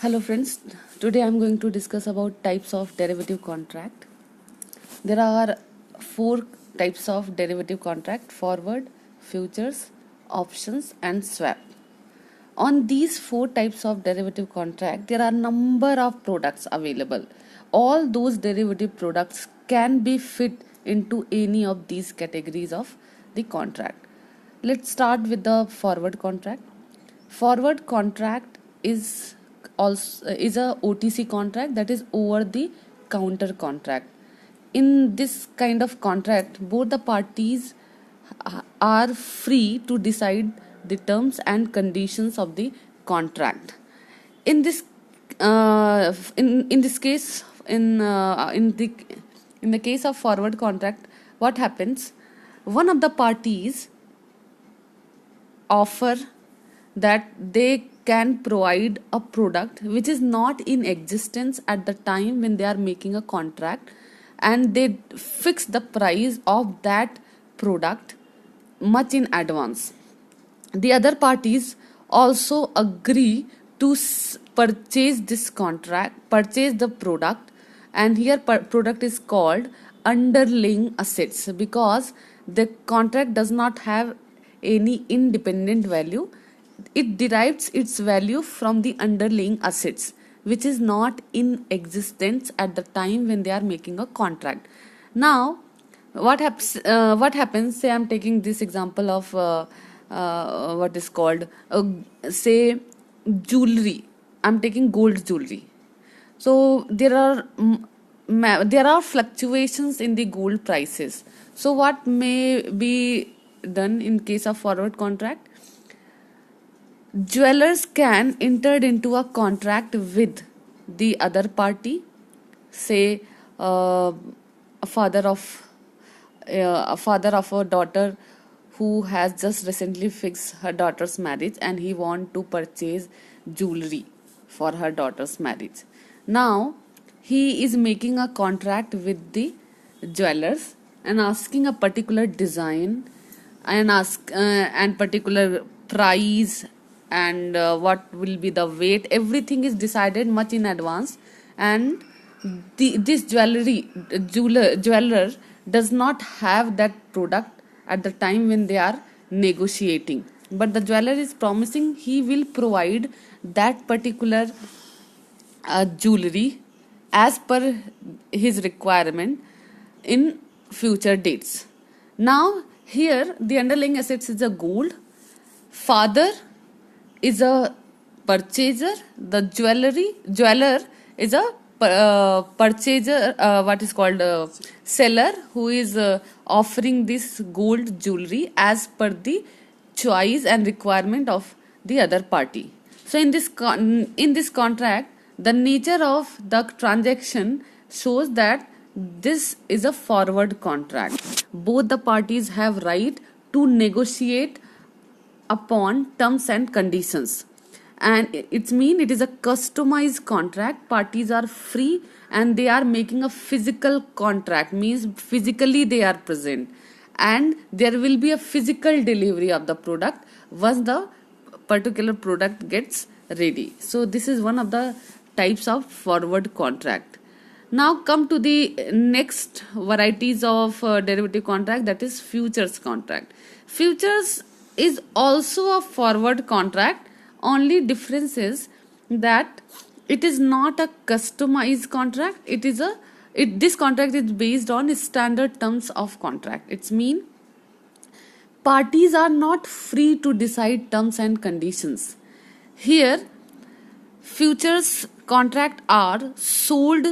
Hello friends, today I am going to discuss about types of derivative contract. There are four types of derivative contract: forward, futures, options and swap. On these four types of derivative contract, there are number of products available. All those derivative products can be fit into any of these categories of the contract. Let's start with the forward contract. Forward contract is a OTC contract, that is over the counter contract. In this kind of contract, both the parties are free to decide the terms and conditions of the contract. In this in this case, in the case of forward contract, what happens? One of the parties offer that they can provide a product which is not in existence at the time when they are making a contract, and they fix the price of that product much in advance. The other parties also agree to purchase the product, and here product is called underlying assets, because the contract does not have any independent value. It derives its value from the underlying assets which is not in existence at the time when they are making a contract. Now what happens, say I'm taking this example of what is called say jewelry. I'm taking gold jewelry. So there are fluctuations in the gold prices. So what may be done in case of forward contract? Jewelers can enter into a contract with the other party, say a father of a daughter who has just recently fixed her daughter's marriage, and he want to purchase jewelry for her daughter's marriage. Now he is making a contract with the jewelers and asking a particular design and particular price, and what will be the weight. Everything is decided much in advance, and this jeweler does not have that product at the time when they are negotiating, but the jeweler is promising he will provide that particular jewelry as per his requirement in future dates. Now here the underlying assets is a gold. Father is a purchaser. The jeweler is a purchaser, what is called seller, who is offering this gold jewelry as per the choice and requirement of the other party. So in this contract, the nature of the transaction shows that this is a forward contract. Both the parties have right to negotiate upon terms and conditions, and it means it is a customized contract. Parties are free and they are making a physical contract, means physically they are present, and there will be a physical delivery of the product once the particular product gets ready. So this is one of the types of forward contract. Now come to the next varieties of derivative contract, that is futures contract. Futures is also a forward contract. Only difference is that it is not a customized contract. This contract is based on standard terms of contract. It's mean parties are not free to decide terms and conditions. Here futures contract are sold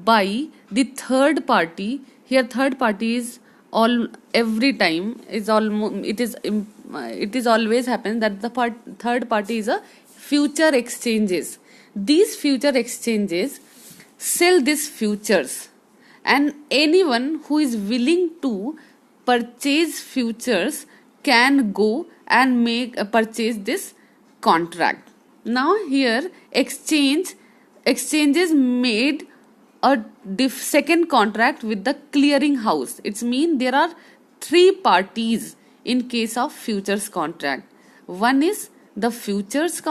by the third party. Here third party is all every time is almost it is always happens that the third party is a future exchanges. These future exchanges sell these futures, and anyone who is willing to purchase futures can go and purchase this contract. Now here exchanges made a second contract with the clearing house. It's mean there are three parties in case of futures contract. One is the futures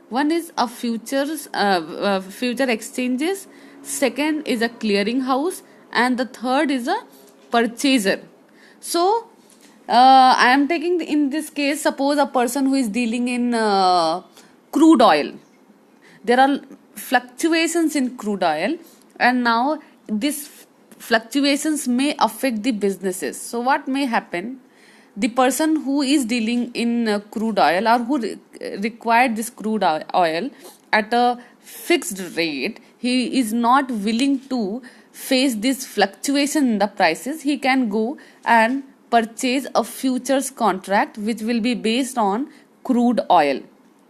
One is a future exchanges, second is a clearing house, and the third is a purchaser. So I am taking in this case, suppose a person who is dealing in crude oil. There are fluctuations in crude oil, and now these fluctuations may affect the businesses. So what may happen, the person who is dealing in crude oil, or who required this crude oil at a fixed rate, he is not willing to face this fluctuation in the prices. He can go and purchase a futures contract which will be based on crude oil.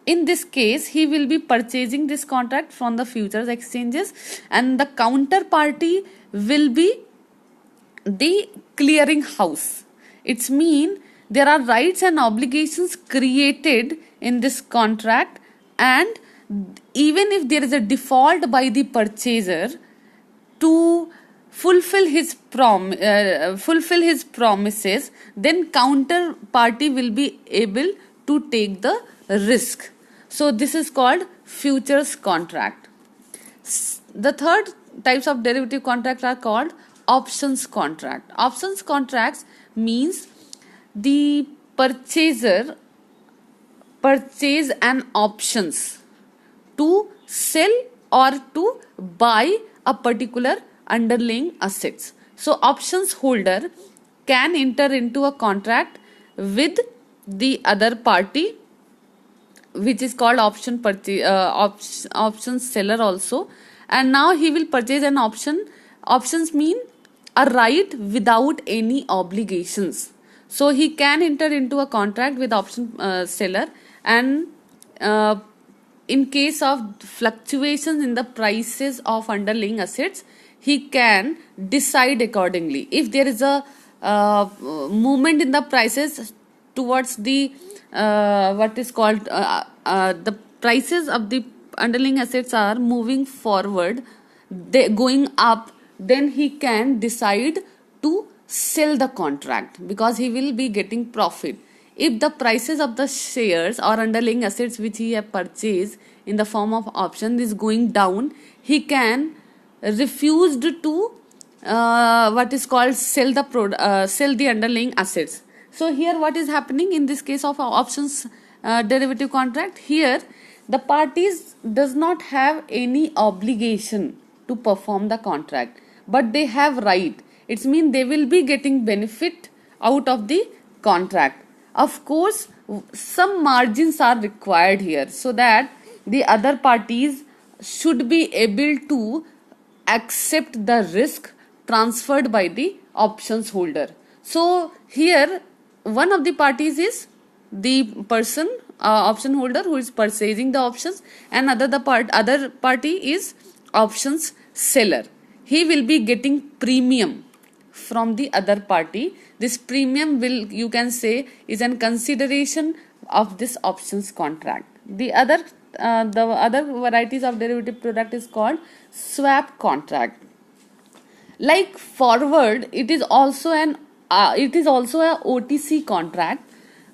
In this case, he will be purchasing this contract from the futures exchanges, and the counterparty will be the clearing house. It's mean there are rights and obligations created in this contract, and even if there is a default by the purchaser to fulfill his promises, then counterparty will be able to take the risk. So this is called futures contract. The third types of derivative contracts are called options contract. Options contracts means the purchaser purchase an options to sell or to buy a particular underlying assets. So options holder can enter into a contract with the other party, which is called option seller also, and now he will purchase an option. Options mean a right without any obligations. So he can enter into a contract with option seller, and in case of fluctuations in the prices of underlying assets, he can decide accordingly. If there is a movement in the prices towards the what is called the prices of the underlying assets are moving forward, they going up, then he can decide to sell the contract because he will be getting profit. If the prices of the shares or underlying assets which he have purchased in the form of option is going down, he can refuse to what is called sell the underlying assets. So here what is happening in this case of options derivative contract, here the parties does not have any obligation to perform the contract, but they have right. It means they will be getting benefit out of the contract. Of course, some margins are required here so that the other parties should be able to accept the risk transferred by the options holder. So here one of the parties is the person option holder who is purchasing the options, and other party is options seller. He will be getting premium from the other party. This premium will, you can say, is an consideration of this options contract. The other varieties of derivative product is called swap contract. Like forward, it is also a OTC contract,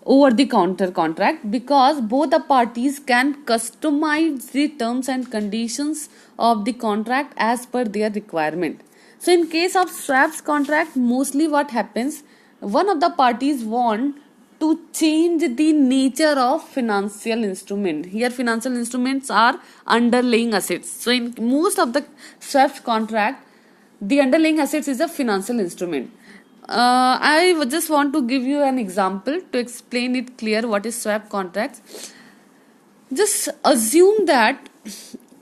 over the counter contract, because both the parties can customize the terms and conditions of the contract as per their requirement. So in case of swaps contract, mostly what happens, one of the parties want to change the nature of financial instrument. Here financial instruments are underlying assets. So in most of the swaps contract, the underlying assets is a financial instrument. I just want to give you an example to explain it clear what is swap contracts. Just assume that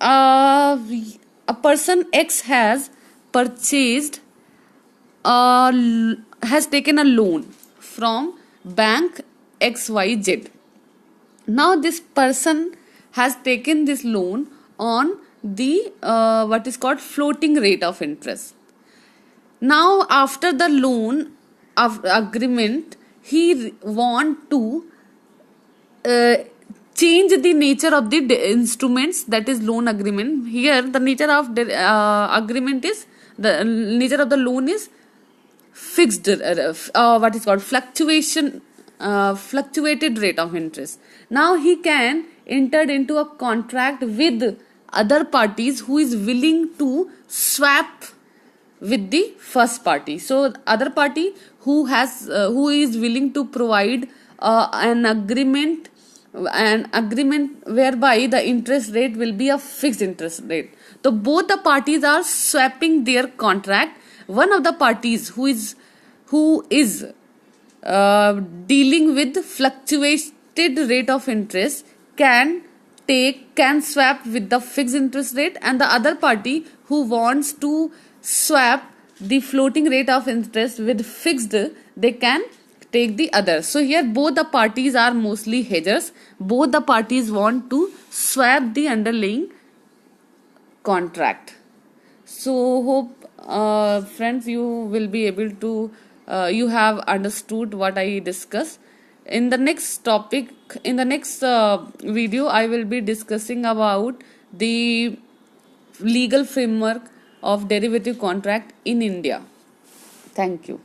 a person X has purchased has taken a loan from bank XYZ. Now this person has taken this loan on the what is called floating rate of interest. Now after the loan of agreement, he want to change the nature of the instruments, that is loan agreement. Here the nature of the agreement is, the nature of the loan is fixed, what is called fluctuation fluctuated rate of interest. Now he can enter into a contract with other parties who is willing to swap with the first party. So other party who is willing to provide an agreement whereby the interest rate will be a fixed interest rate. So both the parties are swapping their contract. One of the parties who is dealing with fluctuated rate of interest can swap with the fixed interest rate, and the other party who wants to swap the floating rate of interest with fixed, they can take the other. So here both the parties are mostly hedgers. Both the parties want to swap the underlying contract. So hope friends you will be able to you have understood what I discussed. In the next topic, in the next video, I will be discussing about the legal framework of derivative contract in India. Thank you.